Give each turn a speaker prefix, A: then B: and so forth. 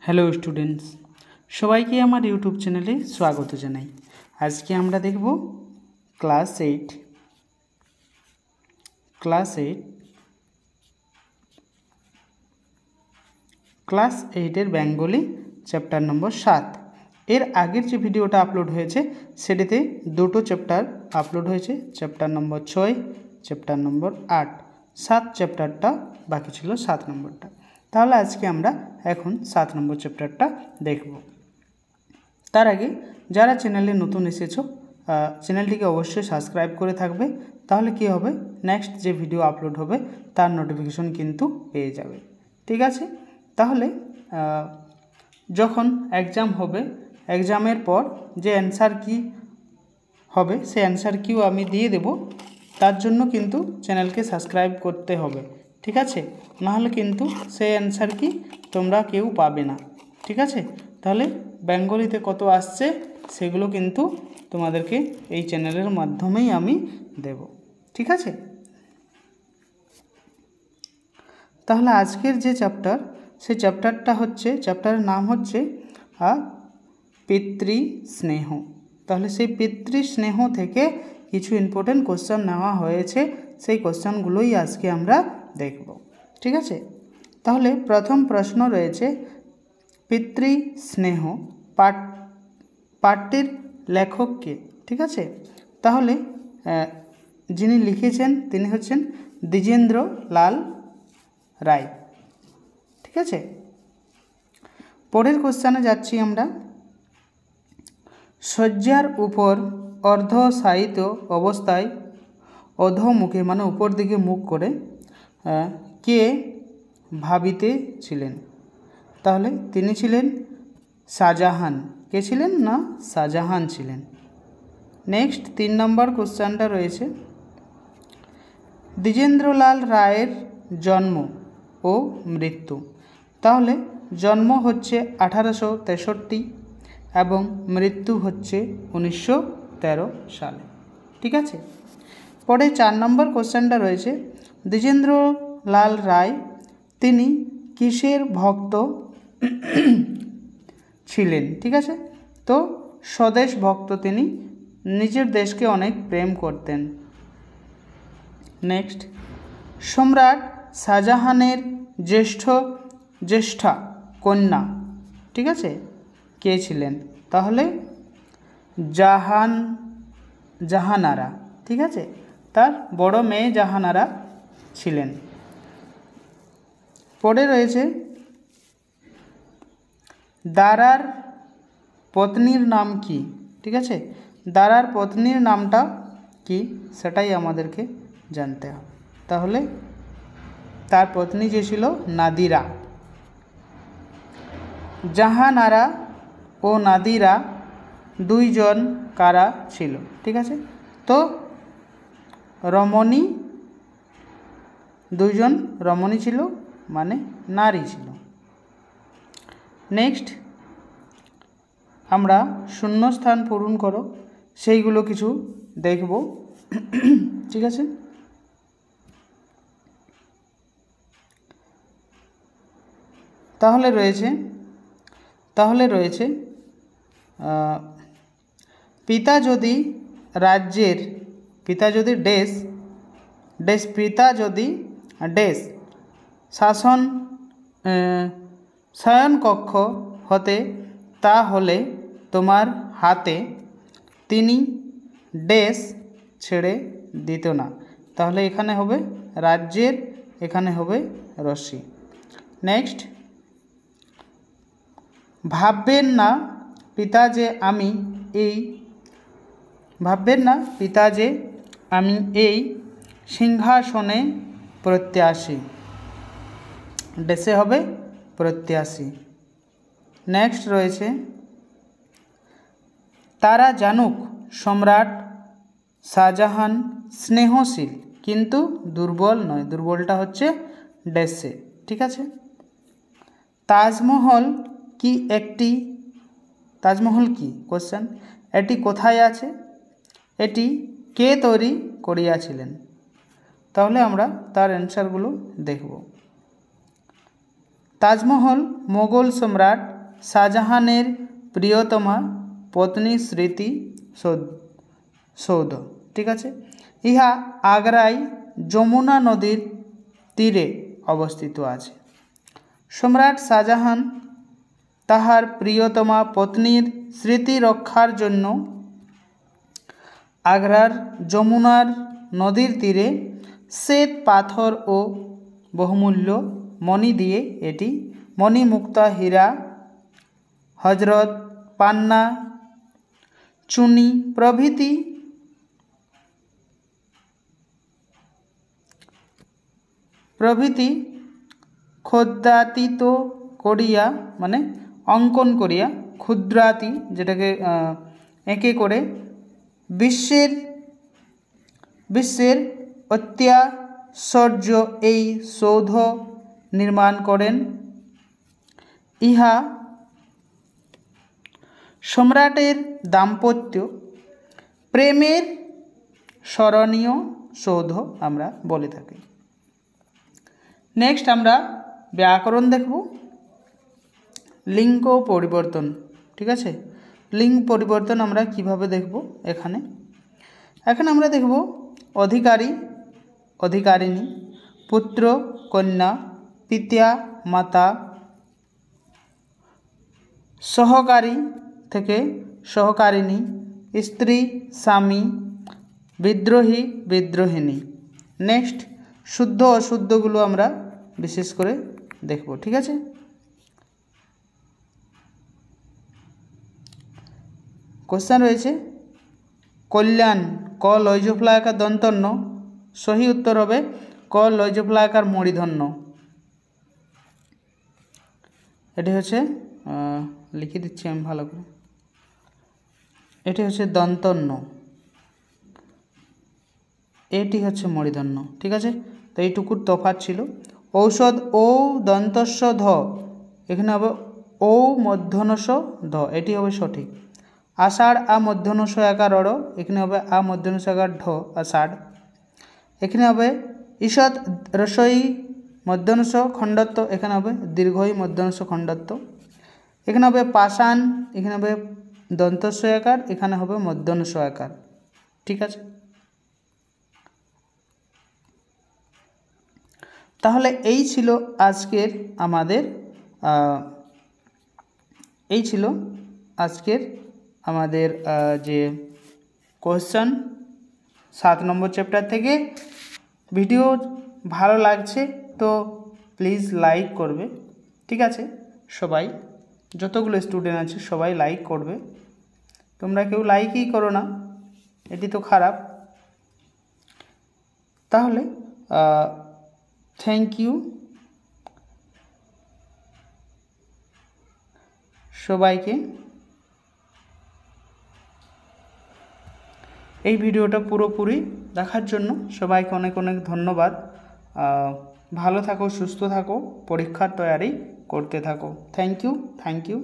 A: Hello students, সবাইকে আমার YouTube চ্যানেলে স্বাগত জানাই। আজকে আমরা দেখব ক্লাস এইটের বেঙ্গলি চ্যাপ্টার নম্বর 7। এর আগের যে ভিডিওটা আপলোড হয়েছে সেটিতে দুটো চ্যাপ্টার আপলোড হয়েছে, চ্যাপ্টার নম্বর 6, চ্যাপ্টার নম্বর 8। 7 চ্যাপ্টারটা বাকি ছিল, 7 নম্বরটা। তাহলে আজকে আমরা এখন 7 নম্বর চ্যাপ্টারটা দেখব। তার আগে যারা চ্যানেলে নতুন এসেছো চ্যানেলটিকে অবশ্যই সাবস্ক্রাইব করে থাকবে, তাহলে কি হবে, নেক্সট যে ভিডিও আপলোড হবে তার নোটিফিকেশন কিন্তু পেয়ে যাবে। ঠিক আছে, তাহলে যখন এক্সাম হবে, এক্সামের পর যে অ্যান্সার কি হবে সে অ্যান্সার কিও আমি দিয়ে দেব, তার জন্য কিন্তু চ্যানেলকে সাবস্ক্রাইব করতে হবে। ঠিক আছে, নাহলে কিন্তু সেই অ্যান্সার কি তোমরা কেউ পাবে না। ঠিক আছে, তাহলে বেঙ্গলিতে কত আসছে সেগুলো কিন্তু তোমাদেরকে এই চ্যানেলের মাধ্যমেই আমি দেব। ঠিক আছে, তাহলে আজকের যে চ্যাপ্টার, সেই চ্যাপ্টারের নাম হচ্ছে পিতৃস্নেহ। তাহলে সেই পিতৃস্নেহ থেকে কিছু ইম্পর্টেন্ট কোশ্চেন নেওয়া হয়েছে, সেই কোশ্চেনগুলোই আজকে আমরা দেখব। ঠিক আছে, তাহলে প্রথম প্রশ্ন রয়েছে পিতৃস্নেহ পাঠটির লেখক কে? ঠিক আছে, তাহলে যিনি লিখেছেন তিনি হচ্ছেন দ্বিজেন্দ্রলাল রায়। ঠিক আছে, পরের কোশ্চেনে যাচ্ছি আমরা। শয্যার উপর অর্ধশায়িত অবস্থায় অধোমুখে মানে উপর দিকে মুখ করে কে ভাবিতেছিলেন? তাহলে তিনি ছিলেন শাহজাহান। কে ছিলেন? না, শাহজাহান ছিলেন। নেক্সট 3 নম্বর কোশ্চেনটা রয়েছে দ্বিজেন্দ্রলাল রায়ের জন্ম ও মৃত্যু। তাহলে জন্ম হচ্ছে 1863 এবং মৃত্যু হচ্ছে 1913 সালে। ঠিক আছে, পরে 4 নম্বর কোশ্চেনটা রয়েছে দ্বিজেন্দ্রলাল রায় তিনি কিসের ভক্ত ছিলেন? ঠিক আছে, তো স্বদেশ ভক্ত, তিনি নিজের দেশকে অনেক প্রেম করতেন। নেক্সট, সম্রাট শাহজাহানের জ্যেষ্ঠা কন্যা, ঠিক আছে, কে ছিলেন? তাহলে জাহানারা। ঠিক আছে, তার বড় মেয়ে জাহানারা ছিলেন। পরে রয়েছে দারার পত্নীর নাম কি? ঠিক আছে, দারার পত্নীর নামটা কি সেটাই আমাদেরকে জানতে হবে। তাহলে তার পত্নী যে ছিল নাদিরা। জাহানারা ও নাদিরা দুইজন কারা ছিল? ঠিক আছে, তো রমণী, দুইজন রমণী ছিল, মানে নারী ছিল। নেক্সট, আমরা শূন্যস্থান পূরণ করো, সেইগুলো কিছু দেখব। ঠিক আছে, তাহলে রয়েছে পিতা যদি শাসন শয়নকক্ষ হতে, তাহলে তোমার হাতে তিনি ছেড়ে দিত না। তাহলে এখানে হবে রাজ্যের, এখানে হবে রশ্মি। নেক্সট, ভাববেন না পিতা যে আমি এই সিংহাসনে প্রত্যাশী। হবে প্রত্যাশী। নেক্সট রয়েছে তারা জানুক সম্রাট শাহজাহান স্নেহশীল কিন্তু দুর্বল নয়। দুর্বলটা হচ্ছে ড্যাশে। ঠিক আছে, তাজমহল কি কোশ্চেন, এটি কোথায় আছে? এটি কে তৈরি করিয়াছিলেন? তাহলে আমরা তার অ্যান্সারগুলো দেখব। তাজমহল মোগল সম্রাট শাহজাহানের প্রিয়তমা পত্নী স্মৃতি সৌধ। ঠিক আছে, ইহা আগ্রায় যমুনা নদীর তীরে অবস্থিত আছে। সম্রাট শাহজাহান তাহার প্রিয়তমা পত্নীর স্মৃতি রক্ষার জন্য আগ্রার যমুনার নদীর তীরে শ্বেত পাথর ও বহুমূল্য মণি দিয়ে এটি মণিমুক্তা হীরা, হজরত পান্না, চুনি প্রভৃতি ক্ষুদ্রাতীত করিয়া, মানে অঙ্কন করিয়া, ক্ষুদ্রাতি যেটাকে এঁকে করে বিশ্বের অত্যাশ্চর্য এই সৌধ নির্মাণ করেন। ইহা সম্রাটের দাম্পত্য প্রেমের স্মরণীয় সৌধ আমরা বলে থাকি। নেক্সট আমরা ব্যাকরণ দেখব। লিঙ্গ পরিবর্তন। ঠিক আছে, লিঙ্গ পরিবর্তন আমরা কিভাবে দেখব? এখানে আমরা দেখব অধিকারী, অধিকারিণী, পুত্র, কন্যা, পিতা, মাতা, সহকারী থেকে সহকারিণী, স্ত্রী, স্বামী, বিদ্রোহী, বিদ্রোহিণী। নেক্সট শুদ্ধ অশুদ্ধগুলো আমরা বিশেষ করে দেখব। ঠিক আছে, কোশ্চেন রয়েছে কল্যাণ ক লয়জফলাকার দন্তন্য, সহি উত্তর হবে ক লয়জফলাকার মূর্ধন্য। এটি হচ্ছে লিখে দিচ্ছি আমি ভালো করে, এটি হচ্ছে দন্তন্য, এটি হচ্ছে মূর্ধন্য। ঠিক আছে, তো এইটুকুর তফাৎ ছিল। ঔষধ ও দন্তস্ব ধ, এখানে হবে ও মধ্যনস্ব ধ, এটি হবে সঠিক। আষাঢ় আ মধ্যনস্ব একার অড়, এখানে হবে আ মধ্যনস্ব একার ঢ, আষাঢ়। এখানে হবে ঈষৎ রসই মধ্যনস্ব খণ্ডত্ব, এখানে হবে দীর্ঘই মধ্যনস্ব খণ্ডত্ব। এখানে হবে পাষাণ, এখানে হবে দন্তস্ব একার, এখানে হবে মধ্যনস্ব একার। ঠিক আছে, তাহলে এই ছিল আমাদের যে কোশ্চেন 7 নম্বর চ্যাপ্টার থেকে। ভিডিও ভালো লাগছে তো প্লিজ লাইক করবে। ঠিক আছে, সবাই যতগুলো স্টুডেন্ট আছে সবাই লাইক করবে। তোমরা কেউ লাইকই করো না, এটি তো খারাপ। তাহলে থ্যাংক ইউ সবাইকে। এই ভিডিওটা পুরোপুরি দেখার জন্য সবাইকে অনেক অনেক ধন্যবাদ। ভালো থাকো, সুস্থ থাকো, পরীক্ষার তৈরি করতে থাকো। Thank you.